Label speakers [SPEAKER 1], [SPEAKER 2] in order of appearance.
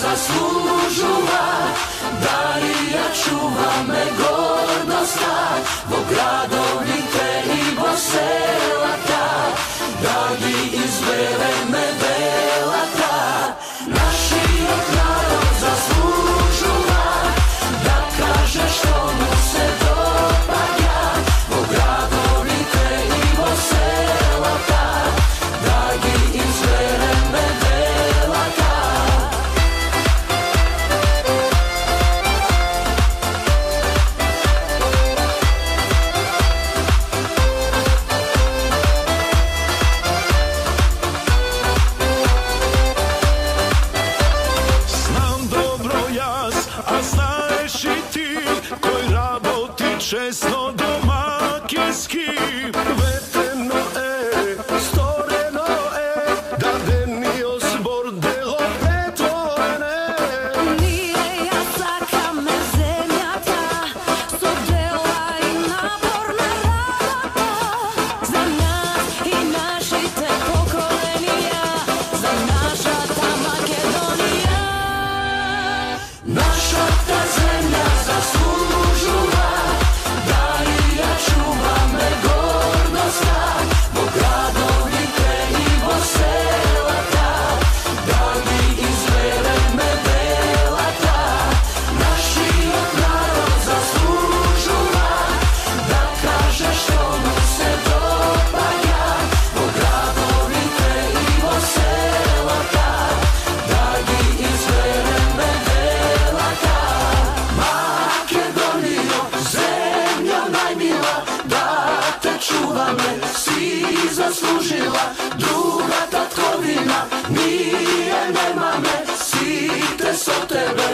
[SPEAKER 1] zaslužila, Darija čuva me gordosta, bo gradovite i bo selata, da bi izvele me velata. Naši od narod zaslužila, da kaže što mu se dopada, bo gradovite i bo selata, da bi izvele me velata.
[SPEAKER 2] Česno domaćinski, veteno storeno da denio zbor delo petone.
[SPEAKER 3] Nije ja saka me zemljata, so dela i naporna rada, za nas i našite pokolenija, za naša ta Makedonija.
[SPEAKER 1] Naša ta zemlja zaslužila, Darija čuva me gordosta, bo gradovite i bo selata, da bi izvele me velata. Naši od narod zaslužila, da kaže što mu se dopada, bo gradovite i bo selata, da bi izvele me velata. Makedonijo, zemljo najmila, da te čuva me, si zaslužila. Druga tatkovina, nije nema me, si te so tebe